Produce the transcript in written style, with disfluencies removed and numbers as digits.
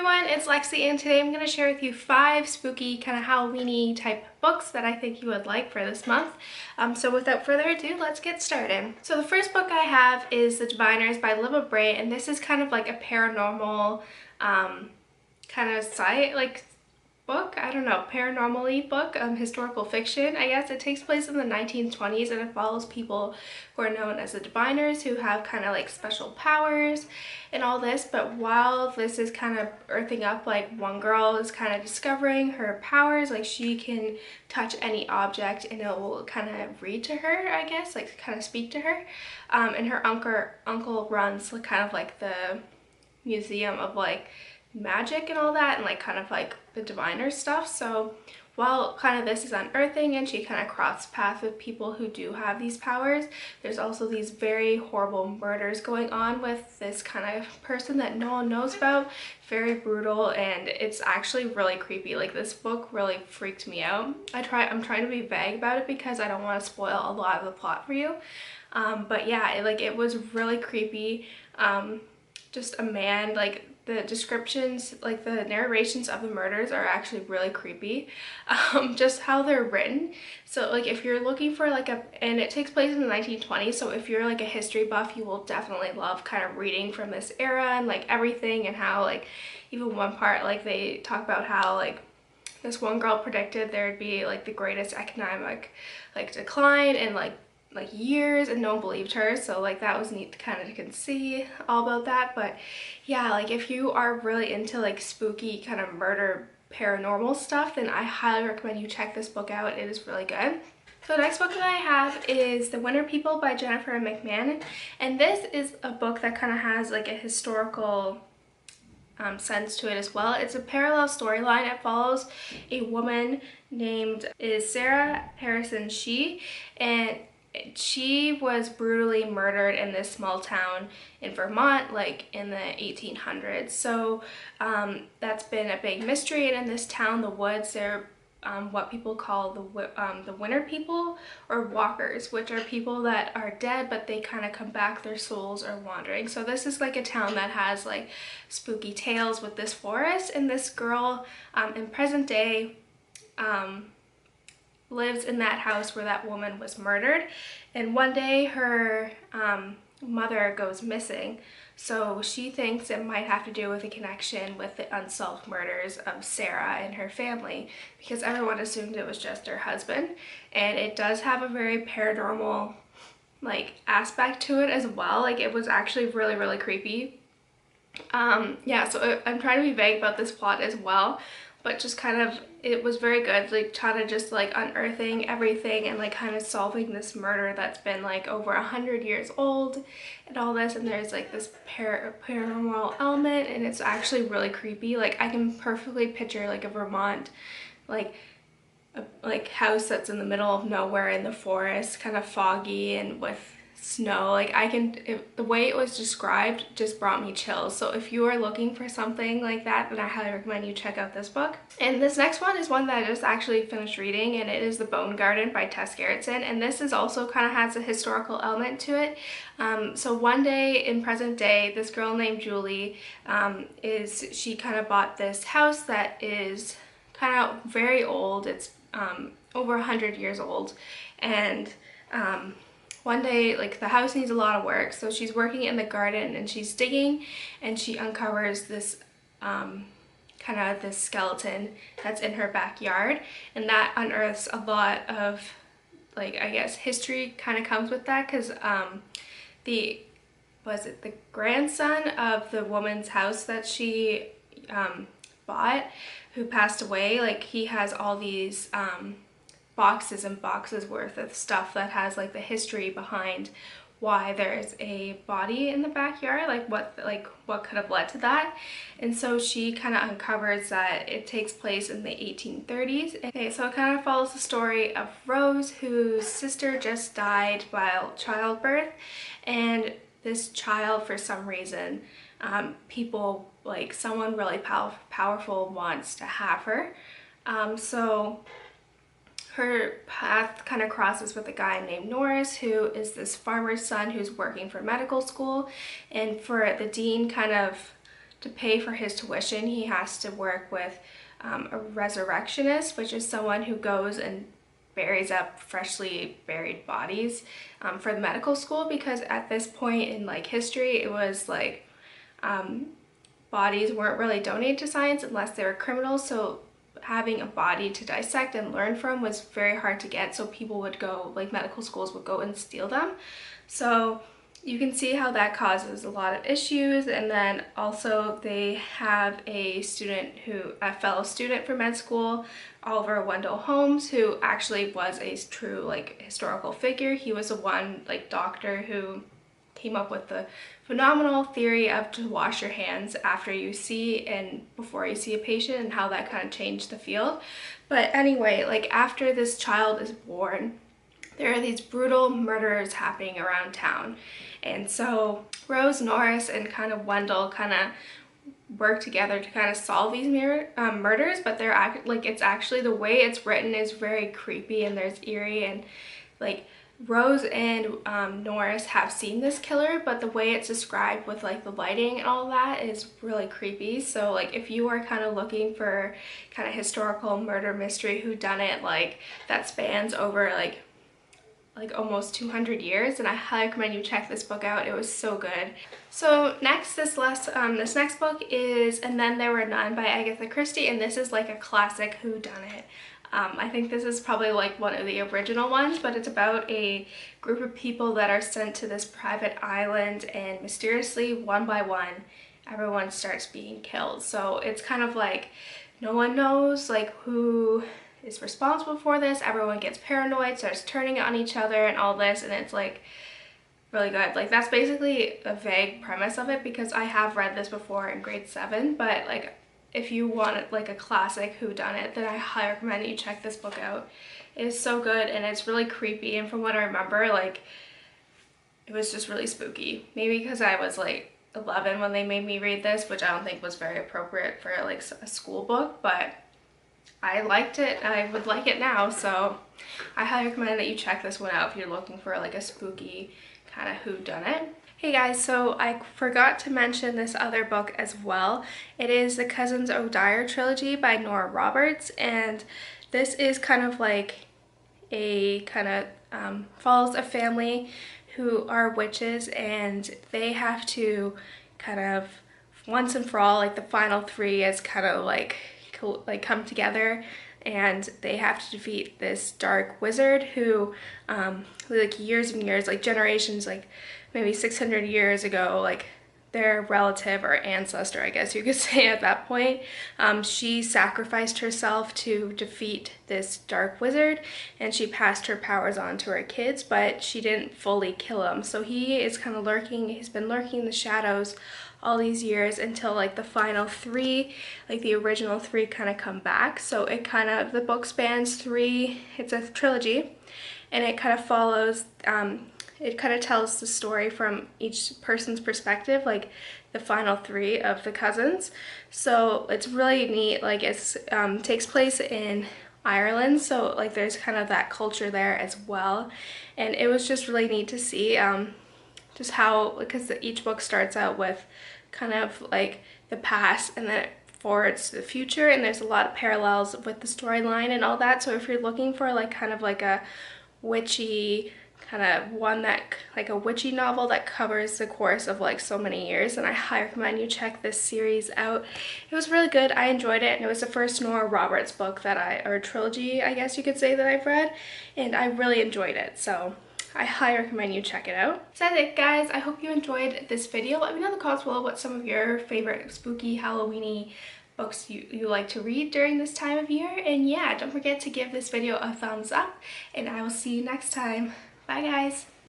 everyone, it's Lexi and today I'm going to share with you 5 spooky kind of Halloween-y type books that I think you would like for this month. So without further ado, let's get started. So the first book I have is The Diviners by Libba Bray, and this is kind of like a paranormal kind of book, I don't know, paranormal-y book, historical fiction, I guess. It takes place in the 1920s and it follows people who are known as the diviners, who have kind of like special powers and all this. But while this is kind of earthing up, like one girl is kind of discovering her powers, like she can touch any object and it will kind of read to her, I guess, like kind of speak to her. And her uncle runs kind of like the museum of like magic and all that, and like kind of like the diviner stuff. So while kind of this is unearthing and she kind of crosses paths with people who do have these powers, there's also these very horrible murders going on with this kind of person that no one knows about. Very brutal, and it's actually really creepy. Like, this book really freaked me out. I'm trying to be vague about it because I don't want to spoil a lot of the plot for you. But yeah, it was really creepy. Just a man, like the descriptions, like the narrations of the murders are actually really creepy. Just how they're written. So like if you're looking for like and it takes place in the 1920s, so if you're like a history buff, you will definitely love kind of reading from this era and like everything, and how like even one part, like they talk about how like this one girl predicted there'd be like the greatest economic like decline in like years, and no one believed her. So like that was neat to kind of see all about that. But yeah, like if you are really into like spooky kind of murder paranormal stuff, then I highly recommend you check this book out. It is really good. So the next book that I have is The Winter People by Jennifer McMahon, and this is a book that kind of has like a historical sense to it as well. It's a parallel storyline. It follows a woman named Sarah Harrison Shee, and she was brutally murdered in this small town in Vermont, like in the 1800s. So that's been a big mystery. And in this town, the woods, they're what people call the winter people, or walkers, which are people that are dead but they kind of come back, their souls are wandering. So this is like a town that has like spooky tales with this forest, and this girl in present day lives in that house where that woman was murdered. And one day her mother goes missing, so she thinks it might have to do with a connection with the unsolved murders of Sarah and her family, because everyone assumed it was just her husband. And it does have a very paranormal like aspect to it as well. Like, it was actually really creepy. Yeah, so I'm trying to be vague about this plot as well, but just kind of, it was very good, like trying to just like unearthing everything and like kind of solving this murder that's been like over 100 years old and all this. And there's like this paranormal element, and it's actually really creepy. Like, I can perfectly picture like a Vermont like house that's in the middle of nowhere in the forest, kind of foggy and with snow. Like, the way it was described just brought me chills. So if you are looking for something like that, then I highly recommend you check out this book. And this next one is one that I just actually finished reading, and it is The Bone Garden by Tess Gerritsen, and this is also kind of has a historical element to it. So one day in present day, this girl named Julie she kind of bought this house that is kind of very old. It's over 100 years old, and one day, like, the house needs a lot of work, so she's working in the garden and she's digging, and she uncovers this kind of this skeleton that's in her backyard, and that unearths a lot of, like, I guess history kind of comes with that, because the grandson of the woman's house that she bought, who passed away, like, he has all these boxes and boxes worth of stuff that has like the history behind why there's a body in the backyard, like what could have led to that. And so she kind of uncovers that it takes place in the 1830s. Okay, so it kind of follows the story of Rose, whose sister just died while childbirth, and this child, for some reason, people, like someone really powerful wants to have her. So her path kind of crosses with a guy named Norris, who is this farmer's son who's working for medical school. And for the dean kind of to pay for his tuition, he has to work with a resurrectionist, which is someone who goes and buries up freshly buried bodies for the medical school, because at this point in like history, it was like bodies weren't really donated to science unless they were criminals, so having a body to dissect and learn from was very hard to get, so people would go, like medical schools would go and steal them. So you can see how that causes a lot of issues. And then also they have a fellow student for med school, Oliver Wendell Holmes, who actually was a true like historical figure. He was the one like doctor who came up with the phenomenal theory of to wash your hands after you see and before you see a patient, and how that kind of changed the field. But anyway, like after this child is born, there are these brutal murders happening around town. And so Rose, Norris, and kind of Wendell kind of work together to kind of solve these murders, but they're like, it's actually, the way it's written is very creepy, and there's eerie, and like Rose and Norris have seen this killer, but the way it's described with like the lighting and all that is really creepy. So like if you are kind of looking for kind of historical murder mystery whodunit, like that spans over like almost 200 years, and I highly recommend you check this book out. It was so good. So next, this next book is And Then There Were None by Agatha Christie, and this is like a classic whodunit. I think this is probably like one of the original ones, but it's about a group of people that are sent to this private island, and mysteriously, one by one, everyone starts being killed. So it's kind of like no one knows like who is responsible for this. Everyone gets paranoid, starts turning on each other and all this, and it's like really good. Like that's basically a vague premise of it, because I have read this before in grade 7, but like if you want like a classic whodunit, then I highly recommend you check this book out. It is so good, and it's really creepy, and from what I remember, like it was just really spooky. Maybe because I was like 11 when they made me read this, which I don't think was very appropriate for like a school book, but I liked it. I would like it now, so I highly recommend that you check this one out if you're looking for like a spooky kind of whodunit. Hey guys, so I forgot to mention this other book as well. It is the Cousins O'Dyer trilogy by Nora Roberts, and this is kind of like a follows a family who are witches, and they have to kind of once and for all, like the final 3 is kind of like come together, and they have to defeat this dark wizard who like years and years, like generations, like maybe 600 years ago, like their relative or ancestor, I guess you could say at that point, she sacrificed herself to defeat this dark wizard, and she passed her powers on to her kids, but she didn't fully kill him. So he is kind of lurking, he's been lurking in the shadows all these years until like the final 3, like the original 3 kind of come back. So it kind of, the book spans 3, it's a trilogy, and it kind of follows, it kind of tells the story from each person's perspective, like the final 3 of the cousins. So it's really neat. Like it's takes place in Ireland, so like there's kind of that culture there as well, and it was just really neat to see just how, because each book starts out with kind of like the past and then it forwards to the future, and there's a lot of parallels with the storyline and all that. So if you're looking for like kind of like a witchy kind of one, that like a witchy novel that covers the course of like so many years, and I highly recommend you check this series out. It was really good. I enjoyed it, and it was the first Nora Roberts book that or trilogy, I guess you could say, that I've read, and I really enjoyed it. So I highly recommend you check it out. So that's it, guys. I hope you enjoyed this video. Let me know in the comments below what some of your favorite spooky Halloween-y books you like to read during this time of year. And yeah, don't forget to give this video a thumbs up, and I will see you next time. Bye, guys.